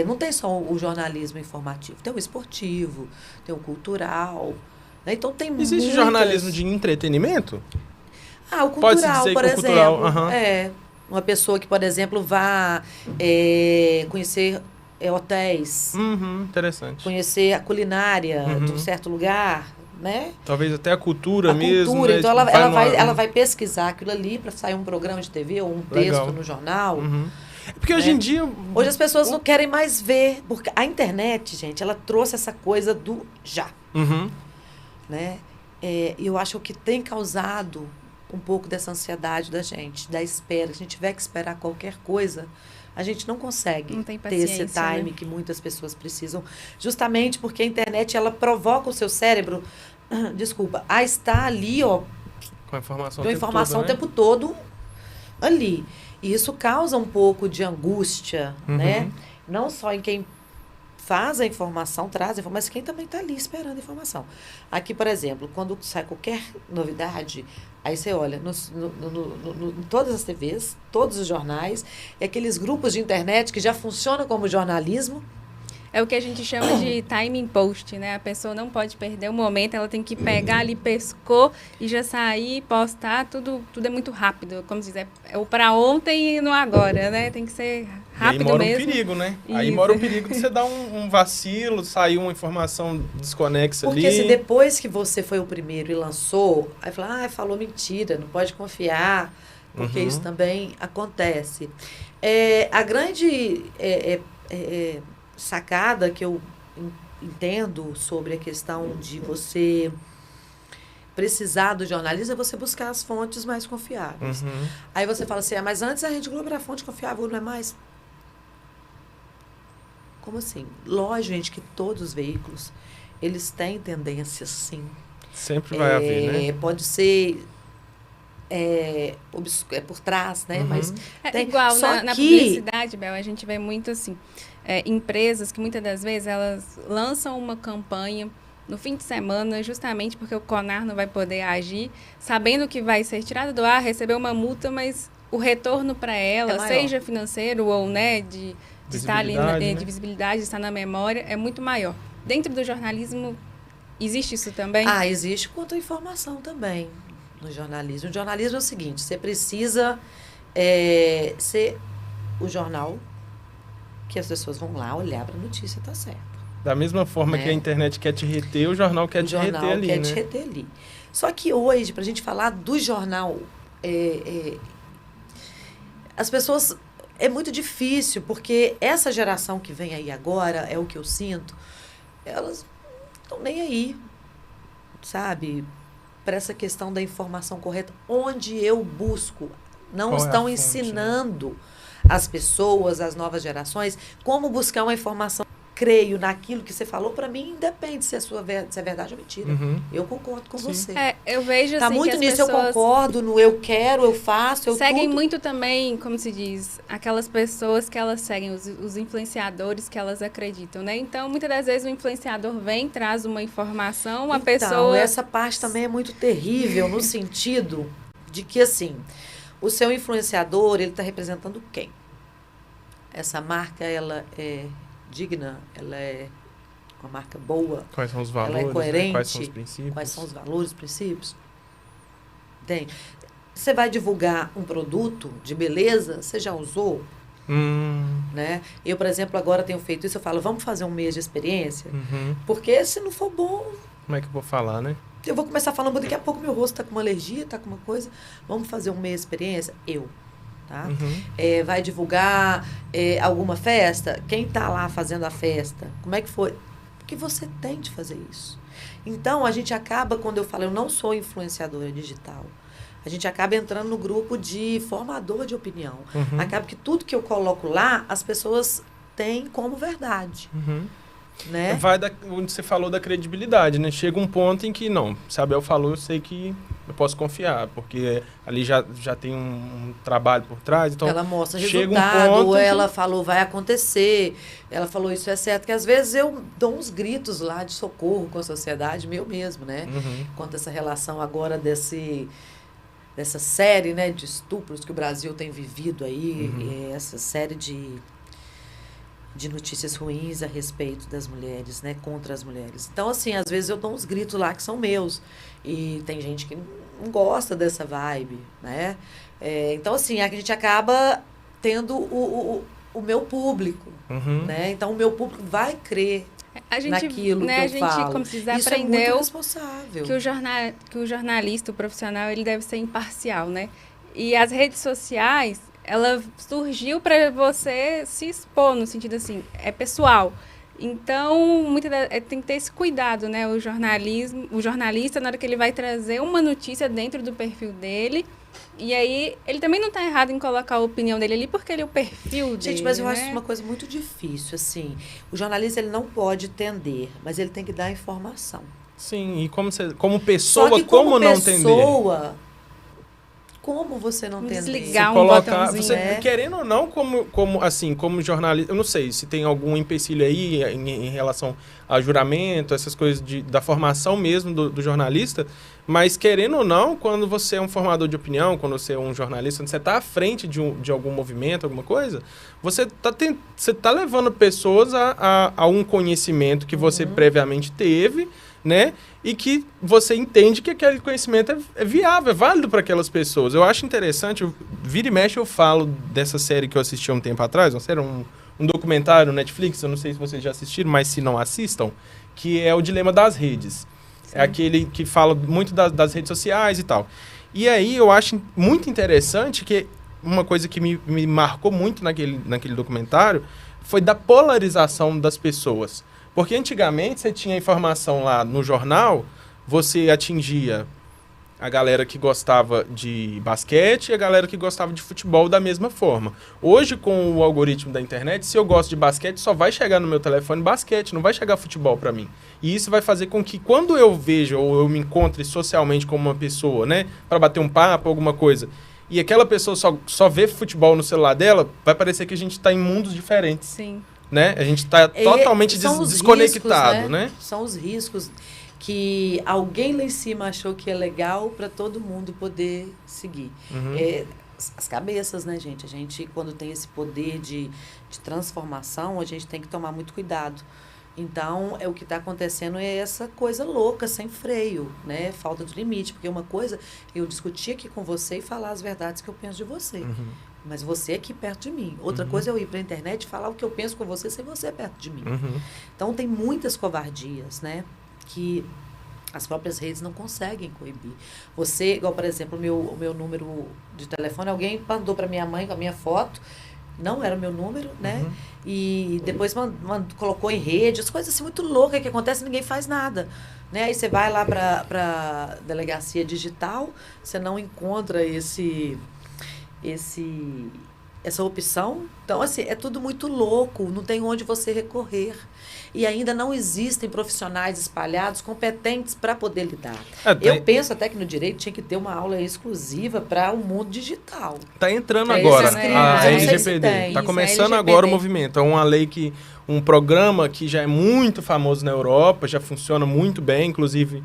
Não tem só o jornalismo informativo, tem o esportivo, tem o cultural, né? Então tem Existe muitas... jornalismo de entretenimento? O Pode-se cultural, dizer por que o cultural... exemplo. Aham. Uma pessoa que, por exemplo, vá conhecer hotéis, Interessante. conhecer a culinária de um Uhum. certo lugar, né? Talvez até a cultura A mesmo, cultura. né? Então, Tipo, ela vai pesquisar aquilo ali para sair um programa de TV ou um texto Legal. no jornal, Uhum. Porque hoje em né? dia... Hoje as pessoas não querem mais ver, porque a internet, gente, ela trouxe essa coisa do já, Uhum. né? E eu acho que tem causado um pouco dessa ansiedade da gente, da espera. Se a gente tiver que esperar qualquer coisa, a gente não consegue Não tem ter esse paciência, time né? que muitas pessoas precisam, justamente porque a internet ela provoca o seu cérebro, desculpa, a estar ali, ó, Com a informação com o a tempo todo, informação o né? tempo todo ali. E isso causa um pouco de angústia, né? Uhum. Não só em quem faz a informação, traz a informação, mas quem também está ali esperando a informação. Aqui, por exemplo, quando sai qualquer novidade, aí você olha em todas as TVs, todos os jornais, e aqueles grupos de internet que já funcionam como jornalismo. É o que a gente chama de timing post, né? A pessoa não pode perder o momento, ela tem que pegar ali, pescou e já sair, postar, tudo é muito rápido. Como se diz, é o para ontem e no agora, né? Tem que ser rápido e aí mora mesmo. um perigo, né? Isso. Aí mora o perigo de você dar um vacilo, sair uma informação desconexa Porque ali. se depois que você foi o primeiro e lançou, aí fala, falou mentira, não pode confiar, porque isso também acontece. A grande sacada que eu entendo sobre a questão de você precisar do jornalismo é você buscar as fontes mais confiáveis. Aí você fala assim, mas antes a Rede Globo era fonte confiável, não é mais? Como assim? Lógico, gente, que todos os veículos, eles têm tendências, sim. Sempre vai haver, né? Pode ser por trás, né? Mas tem, igual só na que... publicidade, Bel, a gente vê muito assim, empresas que muitas das vezes elas lançam uma campanha no fim de semana, justamente porque o CONAR não vai poder agir, sabendo que vai ser tirado do ar, receber uma multa, mas o retorno para ela, seja financeiro ou, né, de estar ali, de visibilidade, de estar na memória, é muito maior. Dentro do jornalismo, existe isso também? Existe quanto à informação também no jornalismo. O jornalismo é o seguinte, você precisa ser o jornal que as pessoas vão lá olhar para a notícia, tá certo. Da mesma forma que a internet quer te reter, o jornal quer te reter ali, né? te reter ali. Só que hoje, para a gente falar do jornal, as pessoas... É muito difícil, porque essa geração que vem aí agora, é o que eu sinto, elas não estão nem aí, sabe? Para essa questão da informação correta. Onde eu busco, não estão ensinando as pessoas, as novas gerações, como buscar uma informação. Creio naquilo que você falou, para mim, independe se é verdade ou mentira. Eu concordo com você. Eu vejo assim, tá muito que as nisso, eu concordo, no eu quero, eu faço, eu seguem tudo. muito também, como se diz, aquelas pessoas que elas seguem, os influenciadores que elas acreditam, né? Então, muitas das vezes o influenciador vem, traz uma informação, a pessoa... essa parte também é muito terrível, no sentido de que, assim, o seu influenciador, ele está representando quem? Essa marca, ela é digna, ela é uma marca boa. Quais são os valores, ela é coerente, né? Quais são os princípios? Quais são os valores, princípios? Entende? Você vai divulgar um produto de beleza, você já usou? Né? Eu, por exemplo, agora tenho feito isso, eu falo, vamos fazer um mês de experiência? Porque se não for bom... Como é que eu vou falar, né? Eu vou começar falando, daqui a pouco meu rosto está com uma alergia, está com uma coisa. Vamos fazer um mês de experiência? Tá? Vai divulgar alguma festa? Quem está lá fazendo a festa? Como é que foi? Porque você tem de fazer isso. Então, a gente acaba, quando eu falo, eu não sou influenciadora digital, a gente acaba entrando no grupo de formador de opinião. Acaba que tudo que eu coloco lá, as pessoas têm como verdade. Né? Vai onde você falou da credibilidade, né? Chega um ponto em que, não, se a Bel falou, eu sei que eu posso confiar, porque ali já tem um trabalho por trás, então... Ela mostra chega resultado, um ponto ela falou, vai acontecer, ela falou, isso é certo, que às vezes eu dou uns gritos lá de socorro com a sociedade, meu mesmo, né? Quanto a essa relação agora dessa série, né, de estupros que o Brasil tem vivido aí, essa série de de notícias ruins a respeito das mulheres, né? Contra as mulheres. Então, assim, às vezes eu dou uns gritos lá que são meus. E tem gente que não gosta dessa vibe, né? Então, assim, a gente acaba tendo o meu público, né? Então, o meu público vai crer naquilo que eu falo. Como se diz, isso aprendeu é muito responsável. Que o jornalista, o profissional, ele deve ser imparcial, né? E as redes sociais, ela surgiu para você se expor, no sentido assim, é pessoal. Então, tem que ter esse cuidado, né? O jornalista, na hora que ele vai trazer uma notícia dentro do perfil dele, e aí ele também não está errado em colocar a opinião dele ali, porque ele é o perfil dele. Gente, mas eu acho né? isso uma coisa muito difícil, assim. O jornalista, ele não pode tender, mas ele tem que dar informação. Sim, e como pessoa, Só que como não pessoa, tender? Como você não tender? Desligar você botãozinho. você, querendo ou não, como jornalista, eu não sei se tem algum empecilho aí em relação a juramento, essas coisas da formação mesmo do jornalista, mas querendo ou não, quando você é um formador de opinião, quando você é um jornalista, quando você está à frente de algum movimento, alguma coisa, você tá levando pessoas a um conhecimento que você previamente teve, né? E que você entende que aquele conhecimento é viável, é válido para aquelas pessoas. Eu acho interessante, vira e mexe eu falo dessa série que eu assisti há um tempo atrás, uma série, um documentário no Netflix, eu não sei se vocês já assistiram, mas se não assistam, que é o Dilema das Redes. Sim. É aquele que fala muito das redes sociais e tal. E aí eu acho muito interessante que uma coisa que me marcou muito naquele documentário foi da polarização das pessoas. Porque antigamente você tinha informação lá no jornal, você atingia a galera que gostava de basquete e a galera que gostava de futebol da mesma forma. Hoje, com o algoritmo da internet, se eu gosto de basquete, só vai chegar no meu telefone basquete, não vai chegar futebol para mim. E isso vai fazer com que quando eu veja ou eu me encontre socialmente como uma pessoa, né, para bater um papo, alguma coisa, e aquela pessoa só vê futebol no celular dela, vai parecer que a gente está em mundos diferentes. Sim. Né? A gente está totalmente desconectado, riscos, né? São os riscos que alguém lá em cima achou que é legal para todo mundo poder seguir. As cabeças, né, gente? A gente, quando tem esse poder de transformação, a gente tem que tomar muito cuidado. Então, o que está acontecendo é essa coisa louca, sem freio, né? Falta de limite. Porque uma coisa, eu discutir aqui com você e falar as verdades que eu penso de você. Mas você aqui perto de mim. Outra coisa é eu ir para a internet e falar o que eu penso com você sem você perto de mim. Então, tem muitas covardias, né? Que as próprias redes não conseguem coibir. Você, igual, por exemplo, o meu número de telefone, alguém mandou para minha mãe com a minha foto, não era o meu número, né? E depois colocou em rede, as coisas assim muito loucas que acontecem, ninguém faz nada. Né? Aí você vai lá para delegacia digital, você não encontra essa opção. Então, assim, é tudo muito louco, não tem onde você recorrer. E ainda não existem profissionais espalhados competentes para poder lidar. Eu penso até que no direito tinha que ter uma aula exclusiva para o mundo digital. Está entrando agora a LGPD. Está começando agora o movimento. É uma lei um programa que já é muito famoso na Europa, já funciona muito bem, inclusive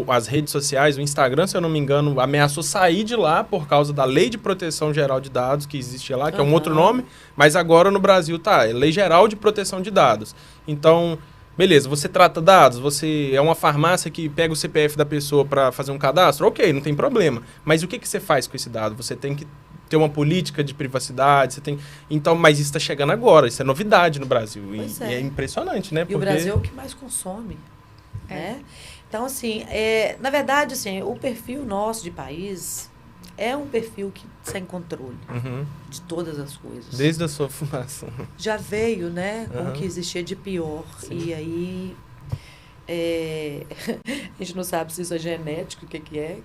as redes sociais, o Instagram, se eu não me engano, ameaçou sair de lá por causa da Lei de Proteção Geral de Dados que existia lá, que é um outro nome, mas agora no Brasil é Lei Geral de Proteção de Dados. Então, beleza, você trata dados, você é uma farmácia que pega o CPF da pessoa para fazer um cadastro, ok, não tem problema. Mas o que você faz com esse dado? Você tem que ter uma política de privacidade, Então, mas isso está chegando agora, isso é novidade no Brasil. E é impressionante, né? E o Brasil é o que mais consome, né? Então, assim, na verdade, assim, o perfil nosso de país é um perfil que sem controle de todas as coisas. Desde a sua fundação. Já veio, né, com o que existia de pior. Sim. E aí, a gente não sabe se isso é genético, o que é,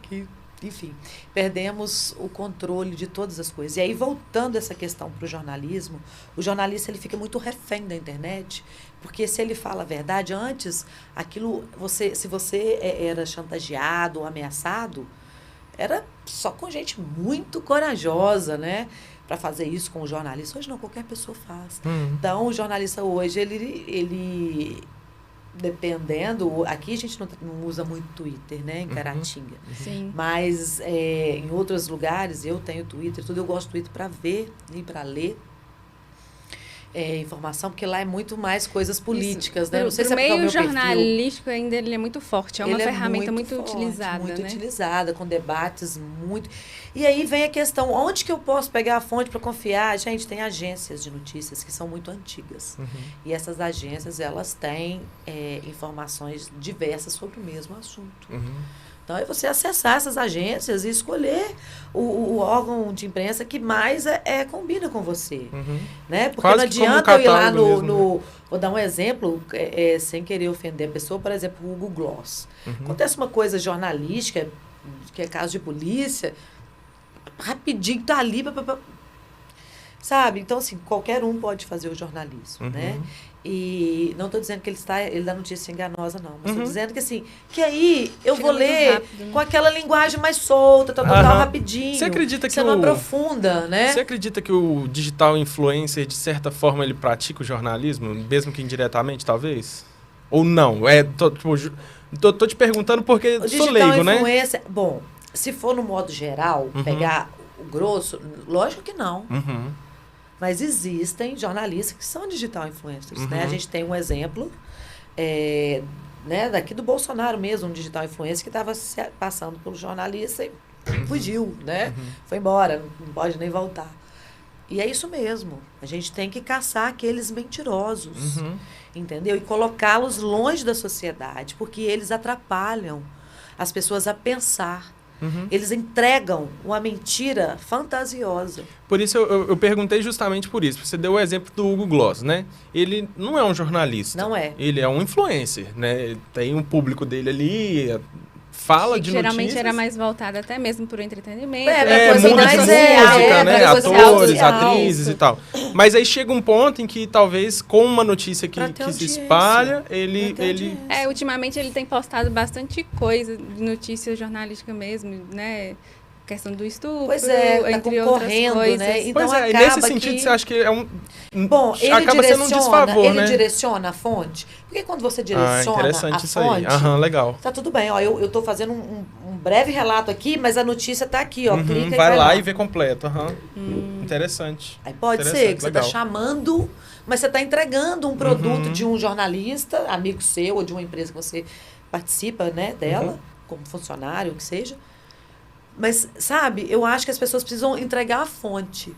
enfim, perdemos o controle de todas as coisas. E aí, voltando essa questão para o jornalismo, o jornalista ele fica muito refém da internet, porque se ele fala a verdade, antes, aquilo, se você era chantageado ou ameaçado, era só com gente muito corajosa, né, para fazer isso com o jornalista. Hoje não, qualquer pessoa faz. Então, o jornalista hoje, ele dependendo, aqui a gente não usa muito Twitter, né, em Caratinga. Sim. Mas em outros lugares eu tenho Twitter, tudo, eu gosto do Twitter para ver e para ler. informação, porque lá é muito mais coisas políticas, né? Não sei se o é porque é o meio meu perfil. jornalístico ainda ele é muito forte, é uma ferramenta muito forte, utilizada, muito né? utilizada, com debates muito... E aí vem a questão, onde que eu posso pegar a fonte para confiar? Gente, tem agências de notícias que são muito antigas. E essas agências, elas têm informações diversas sobre o mesmo assunto. Então, é você acessar essas agências e escolher o órgão de imprensa que mais combina com você. Né? Porque quase não adianta eu ir lá no vou dar um exemplo, sem querer ofender a pessoa, por exemplo, o Google Gloss. Acontece uma coisa jornalística, que é caso de polícia, rapidinho tá ali, sabe? Então, assim, qualquer um pode fazer o jornalismo, né? E não estou dizendo que ele dá notícia enganosa, não. Mas estou dizendo que, assim, que aí eu vou ler rápido, né? Com aquela linguagem mais solta, rapidinho. Você acredita que você não aprofunda, né? Você acredita que o digital influencer, de certa forma, ele pratica o jornalismo, mesmo que indiretamente, talvez? Ou não? Tô te perguntando porque o sou leigo, né? Bom, se for no modo geral, pegar o grosso, lógico que não. Mas existem jornalistas que são digital influencers, né? A gente tem um exemplo, né, daqui do Bolsonaro mesmo, um digital influencer que estava passando pelo jornalista e fugiu, né? Foi embora, não pode nem voltar. E é isso mesmo. A gente tem que caçar aqueles mentirosos, entendeu? E colocá-los longe da sociedade, porque eles atrapalham as pessoas a pensar. Eles entregam uma mentira fantasiosa. Por isso eu perguntei justamente por isso. Você deu o exemplo do Hugo Gloss, né? Ele não é um jornalista. Não é. Ele é um influencer, né? Tem um público dele ali, fala de geralmente notícias. era mais voltado até mesmo por entretenimento. Mundo de música, né? Atores, atrizes e tal. Mas aí chega um ponto em que talvez com uma notícia que se espalha, ele... Ultimamente ele tem postado bastante coisa de notícia jornalística mesmo, né? Questão do estupro, entre outras coisas. Né? Então, nesse sentido, você acha que é um... Bom, acaba sendo um desfavor, ele né? direciona a fonte. Porque quando você direciona a isso fonte... Aí. Legal. Tá tudo bem, ó. Eu tô fazendo um breve relato aqui, mas a notícia tá aqui, ó. Clica vai lá e vê completo. Interessante. Aí pode ser que você tá chamando, mas você tá entregando um produto de um jornalista, amigo seu, ou de uma empresa que você participa, né, dela, como funcionário, o que seja. Mas, sabe, eu acho que as pessoas precisam entregar a fonte.